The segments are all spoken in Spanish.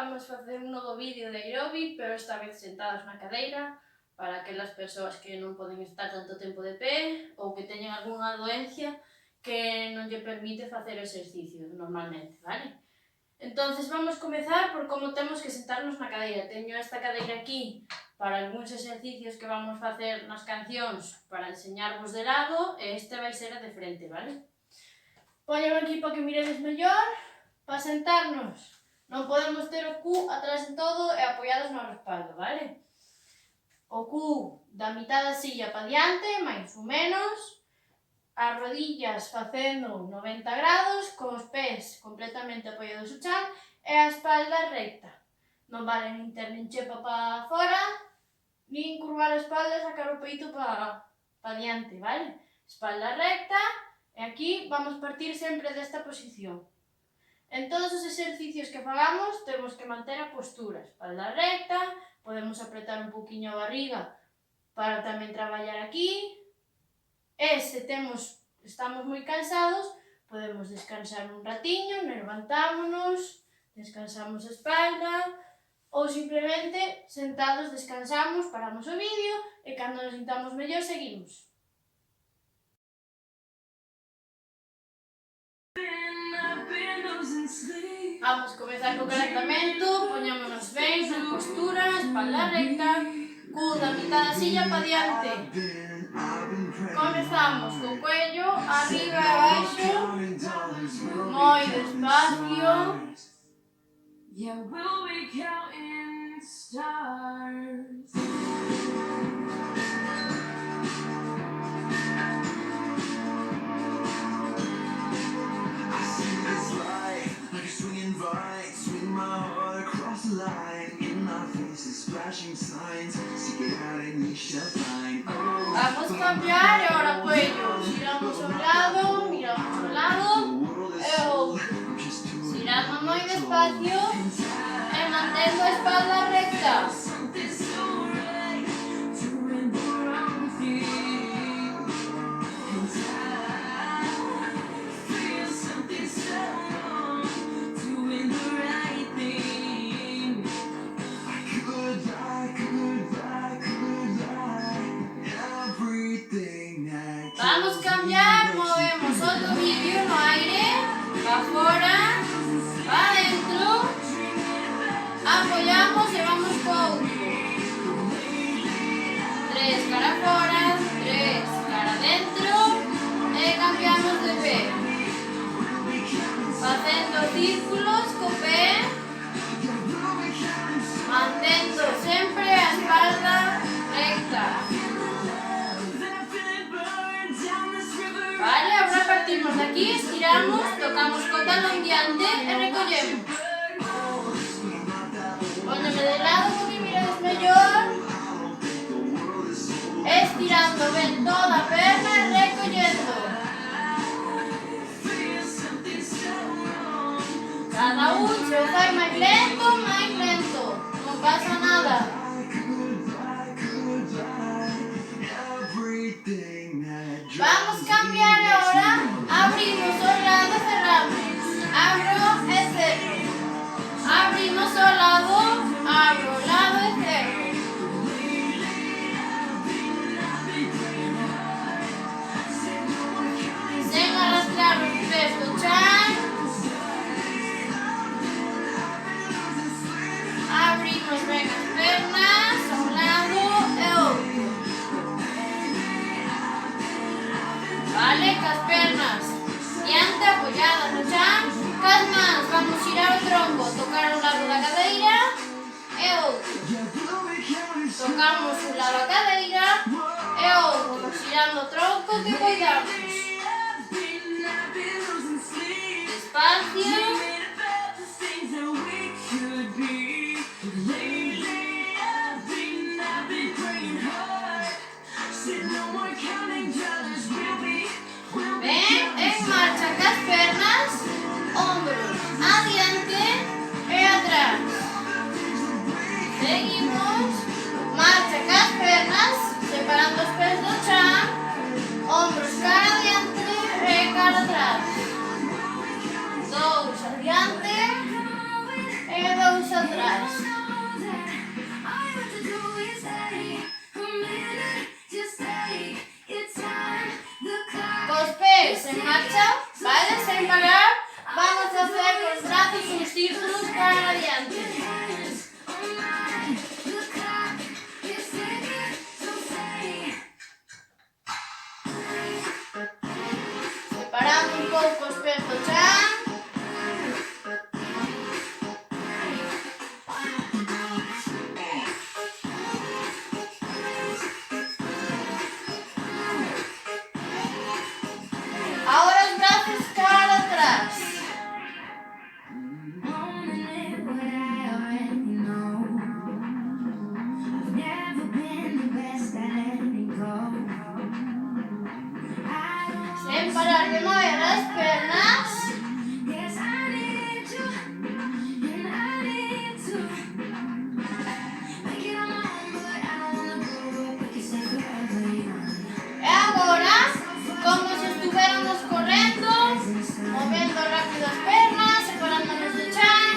vamos facer un novo vídeo de aeróbic, pero esta vez sentados na cadeira, para aquelas persoas que non poden estar tanto tempo de pé ou que teñen algunha doencia que non lle permite facer exercicio normalmente, vale? Entonces vamos comezar por como temos que sentarnos na cadeira. Teño esta cadeira aquí para algúns exercicios que vamos facer nas cancións para enseñarvos de lado e este vai ser a de frente, vale? Poñeme aquí para que miredes mellor. Para sentarnos non podemos ter o cu atrás de todo e apoiados no respaldo, vale? O cu da mitad da silla para diante, máis ou menos, as rodillas facendo 90 grados, cos pés completamente apoiados ao chan e a espalda recta. Non vale nin ter nin chepa para fora, nin curvar a espalda e sacar o peito para diante, vale? Espalda recta e aquí vamos partir sempre desta posición. En todos os exercicios que fagamos temos que manter a postura, espalda recta, podemos apretar un pouquiño a barriga para tamén traballar aquí. E se estamos moi cansados, podemos descansar un ratiño, levantámonos, descansamos a espalda, ou simplemente sentados descansamos, paramos o vídeo e cando nos sintamos mellor seguimos. Vamos comezar co calentamento, poñámonos ben, na postura, espalda recta, cu da mitad da silla para diante. Comezamos co cuello, arriba e abaixo, moi despacio. Vamos cambiar e ahora cuello, giramos ao lado, miramos ao lado e outro. Giramos moi despacio e mantendo a espalda recta. Vamos cambiar, movemos o tobillo no aire, para fora, para dentro, apoyamos e vamos co outro. 3 cara fora, 3 cara dentro e cambiamos de pé. Facendo círculos co pé, mantendo sempre a espalda recta. Vale, agora partimos de aquí, estiramos, tocamos co talón diante e recollemos. Póñeme de lado porque miredes mellor. Estirando ben toda a perna e recollendo. Cada un se o fai máis lento, non pasa nada. Vamos cambiar ahora, abrimos o lado e cerramos, abro e cerro, abrimos o lado, abro o lado e cerro. Sen arrastrar os pés do chan, abrimos ben as pernas, a un lado e outro. Vale, cas pernas diante, apoyadas no chan, cas mans, vamos girar o tronco, tocar un lado da cadeira e outro. Tocamos un lado a cadeira e outro, girando o tronco que coidamos. Despacio. Pernas, hombros adiante e atrás. Seguimos. Marcha cas pernas, separando os pés do chan, hombros cara adiante e cara atrás. 2 adiante. brazos atrás. Cos pés en marcha, vale, sen parar, vamos a hacer cos brazos uns círculos cara adiante. Separando un pouco os pés do chan. Ahora os brazos cara atrás. Sen parar de mover as pernas. E agora, como se estuviéramos correndo, movendo rápido as pernas, separándonos do chan,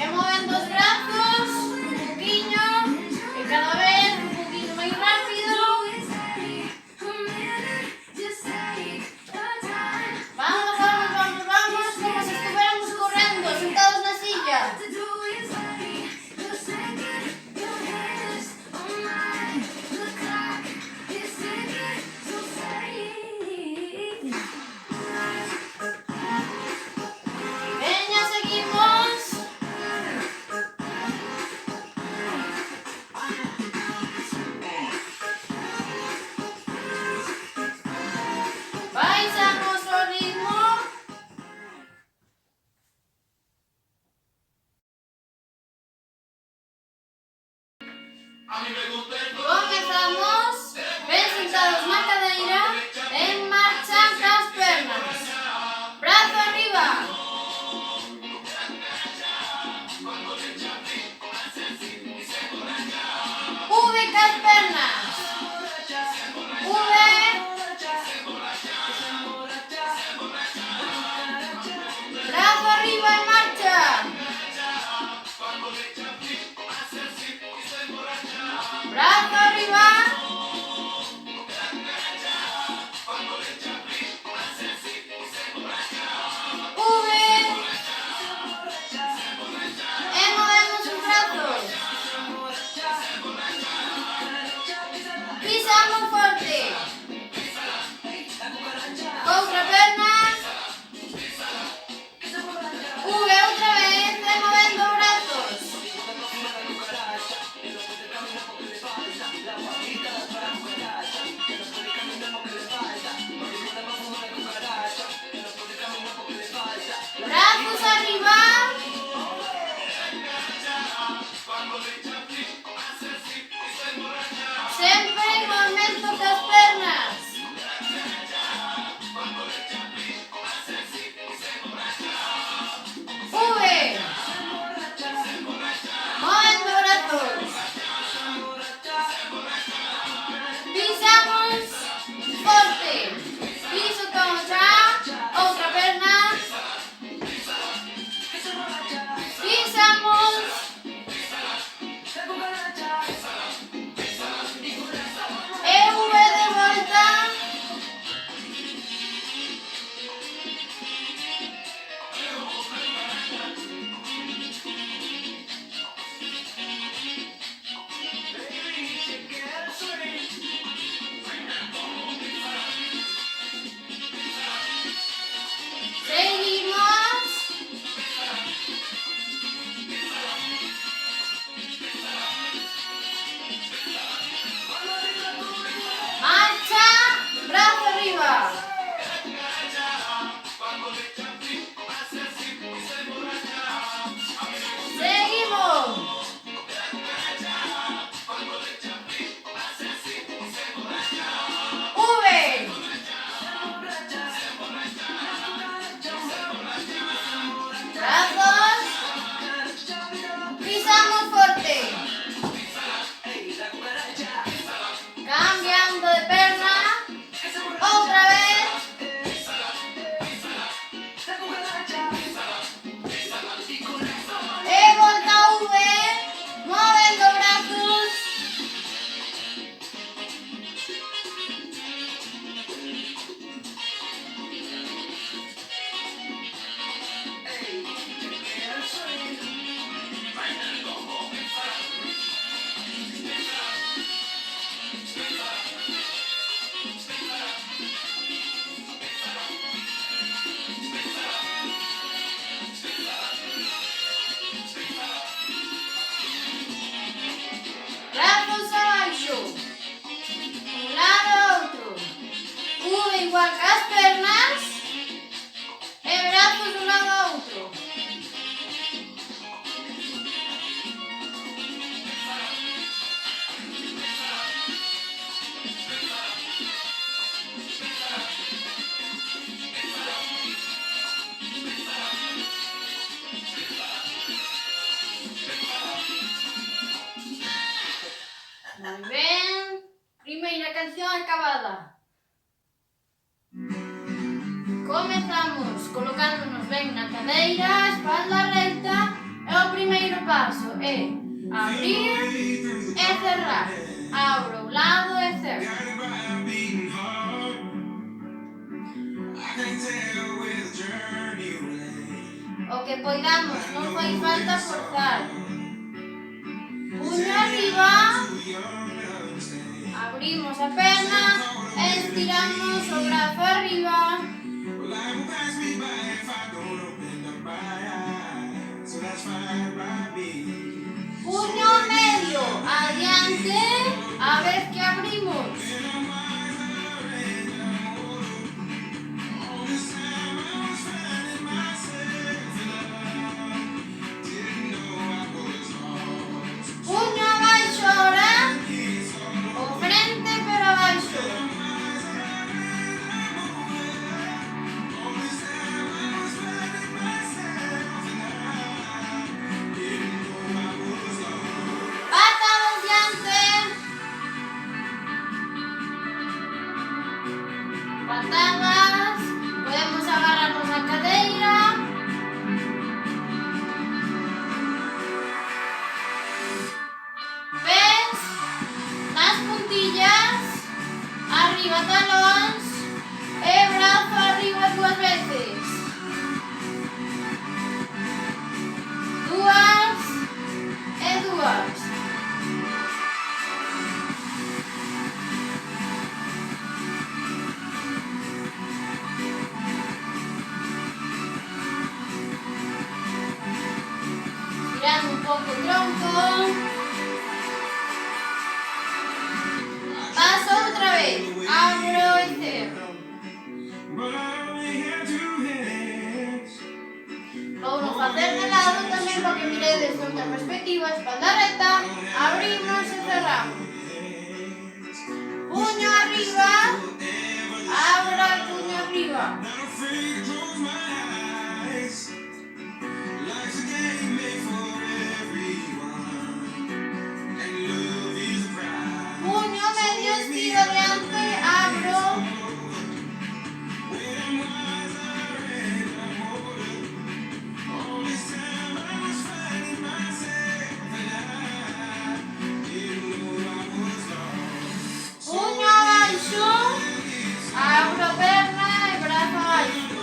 e movendo os brazos un poquinho, e cada vez un poquinho máis rápido. Vamos, vamos, vamos, vamos, como se estuviéramos correndo, sentados na silla. Veña, seguimos. Baixamos o ritmo. Comezamos. Ben sentados na cadeira. En marcha cas pernas. Brazo arriba. V cas pernas. V. Brazo arriba en marcha. Brazo arriba. V. E movemos os brazos. Pisamos forte. Outra perna. V outra vez e movendo os brazos. igual que as pernas e brazos un lado a outro. Moi ben. Primeira canción acabada. Comezamos colocándonos ben na cadeira, espalda recta, e o primeiro paso é abrir e cerrar. Abro un lado e cerro. O que poidamos, non fai falta forzar. Puño arriba, abrimos a perna e estiramos o brazo arriba. Puño medio, adiante, a vez que abrimos. Puño abaixo ahora, o frente pero abaixo. Patadas diante. Patadas. Podemos agarrarnos a cadeira. Pés nas puntillas. Arriba talóns. E brazo arriba 2 veces. 2 e 2. Tirando un pouco o tronco. Paso outra vez. Abro e cerro. Vouno facer de lado tamén para que miredes de outra perspectiva. Espalda recta. Abrimos e cerramos. Puño arriba. Abra e puño arriba. Puño medio, estiro diante, abro. Puño abaixo, abro perna e brazo abaixo.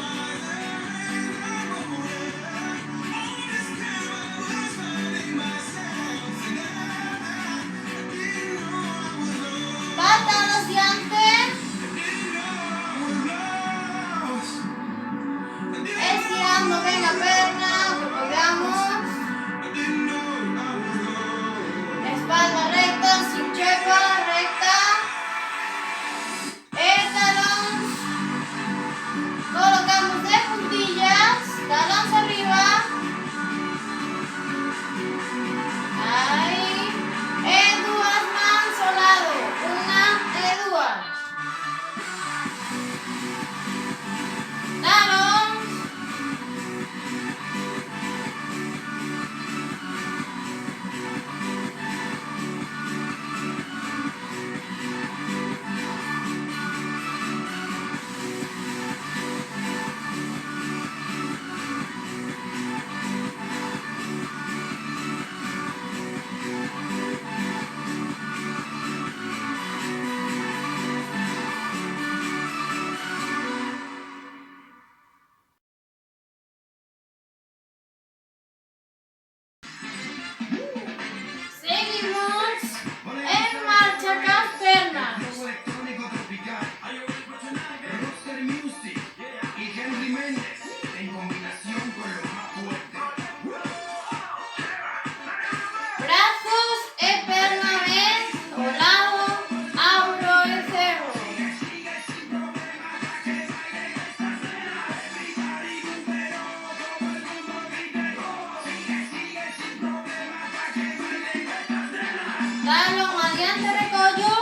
talón adiante recollo,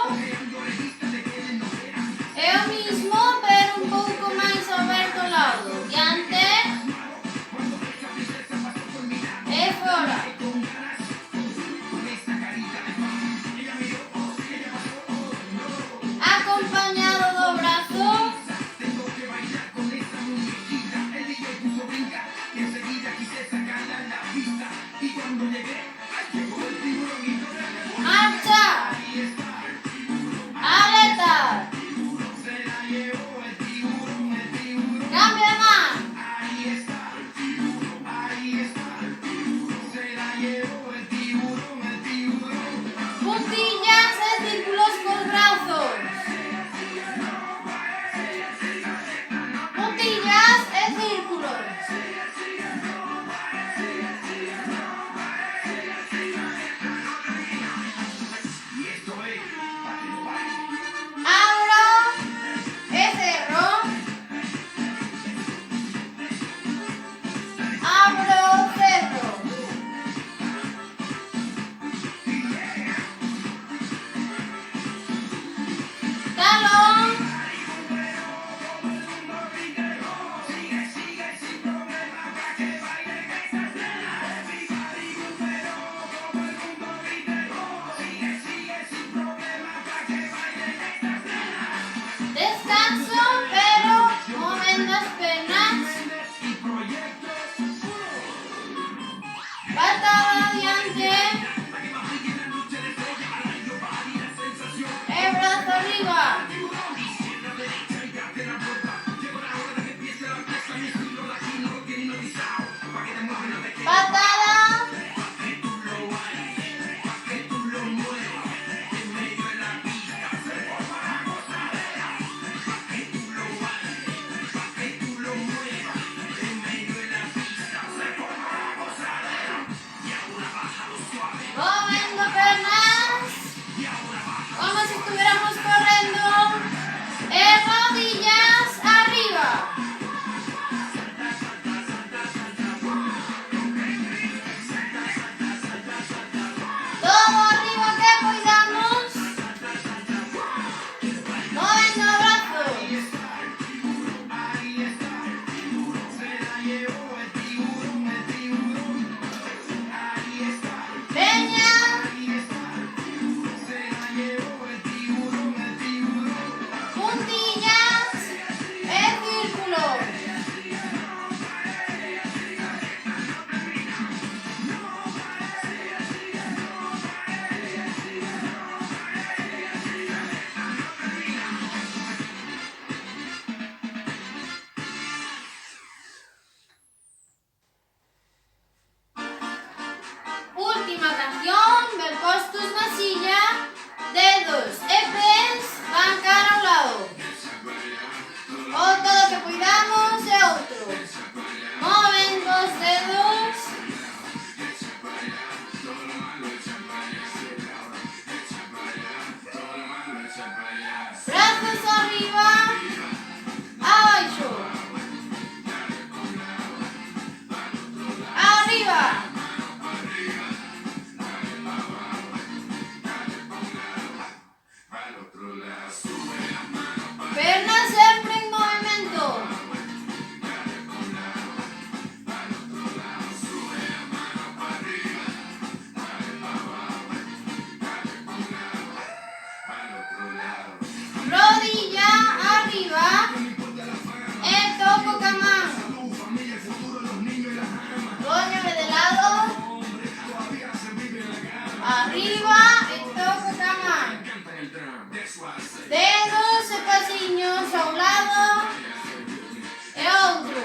é o mismo pero un pouco máis aberto ao lado, diante e fora. Acompañado do brazo, marcha, aleta, cambio de man, puntillas e círculos cos brazos, puntillas e círculos. Abro e cerro, abro, cerro. Talón, descanso pero moviendo as pernas, patada adiante e brazo arriba, patada, moviendo pernas, como si estuviéramos corriendo, e rodillas arriba. Todo arriba que podamos, moviendo brazos. Peña, puntillas e círculos. Última canción, ver postos na silla, dedos e pés van cara ao lado. O todo o que cuidamos e outro. Movendo os dedos, brazos arriba, abaixo, arriba, pernas sempre en movimento. Rodilla arriba e toco ca man. Póñome de lado, arriba e toco ca man. Dedos e pasiños a un lado e outro.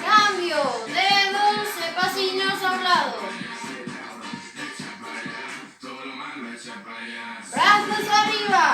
Cambio, dedos e pasiños a un lado. Brazos arriba.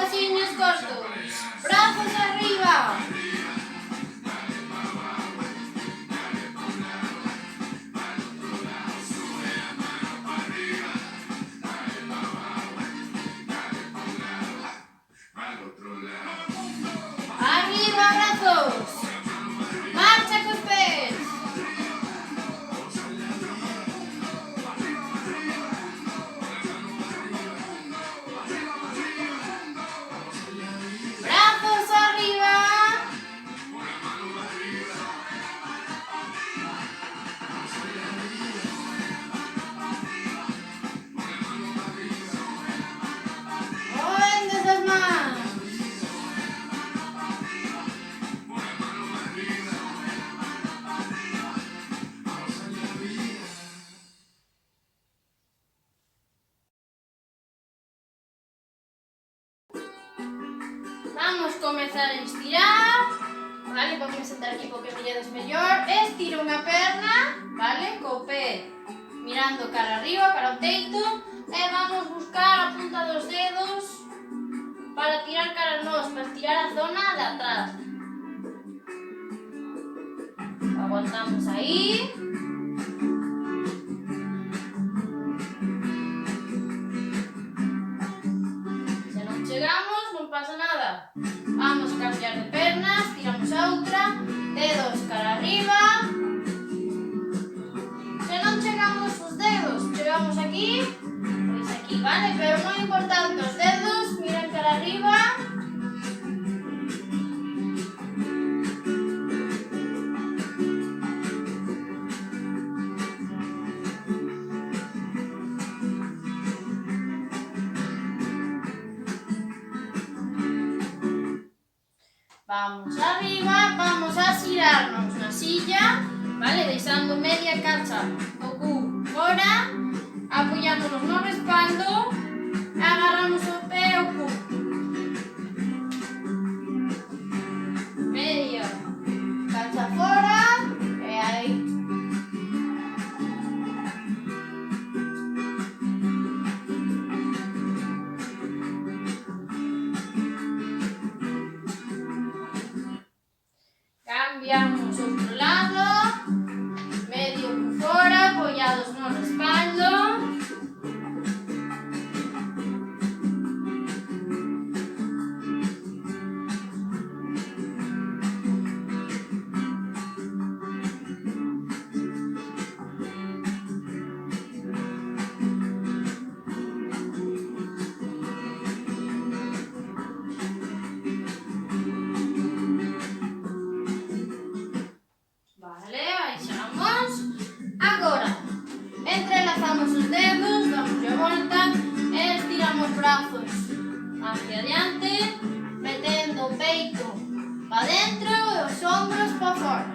pasiños cortos. Brazos arriba. Arriba, brazos. Marcha cos pés. Brazos arriba. Mueven esas manos. Vamos comezar a estirar, vale? Vamos sentar aquí porque me lleves mellor. Estiro unha perna, vale? Co pé mirando cara arriba, cara ao teito. E vamos buscar a punta dos dedos para tirar cara a nós, para estirar a zona de atrás. Aguantamos aí. Se non chegamos, non pasa nada. Vamos a cambiar de pernas, tiramos a outra, dedos cara arriba. Se non chegamos os dedos, chegamos aquí, pois aquí, vale? Pero moi importante, os dedos miran cara arriba. Vamos arriba, vamos a xirarnos na silla, vale? Deixando media cacha do cu fora, apoyándonos no respaldo, agarramos o pé ao cu. Media cacha fora, e aí. Cambiamos outro lado, medio por fora, apoyados no respaldo. Vale, baixamos. Agora, entrelazamos os dedos, damos a volta e estiramos brazos hacia adiante, metendo o peito para dentro e os ombros para fora.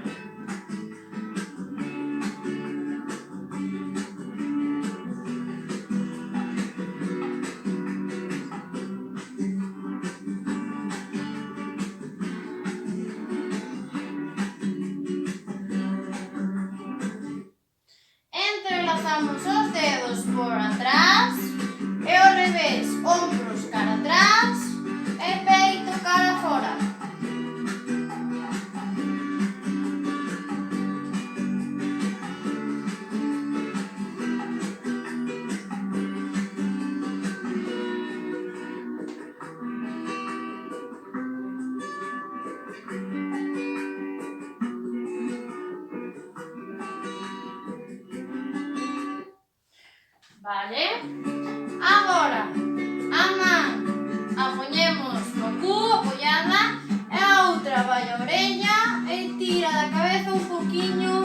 Entrelazamos os dedos por atrás e ao revés, ombros cara atrás e peito cara fora. Vale? Agora, a man a poñemos no cu apoiada e a outra vai a orella e tira da cabeza un poquinho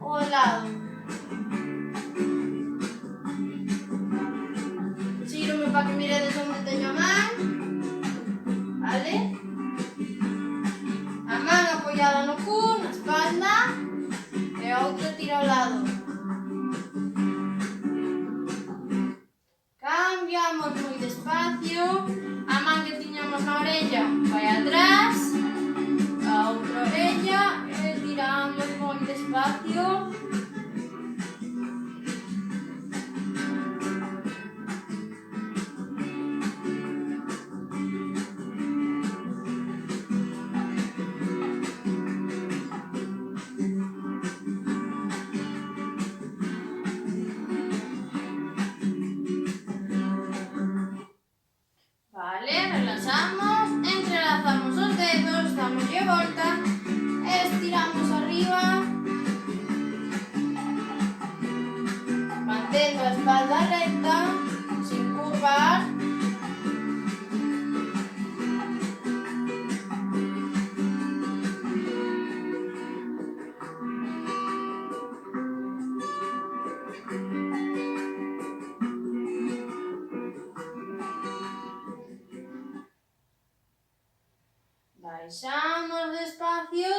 ao lado. Xírome para que miredes onde teño a man. Vale? A man apoiada no cu, na espalda e a outra tira ao lado. Cambiamos moi despacio, a man que tiñamos na orella vai atrás, a outra orella e tiramos moi despacio. relaxamos, entrelazamos os dedos, damoslle volta, estiramos arriba, mantendo a espalda recta, sin curvar. Baixamos despacio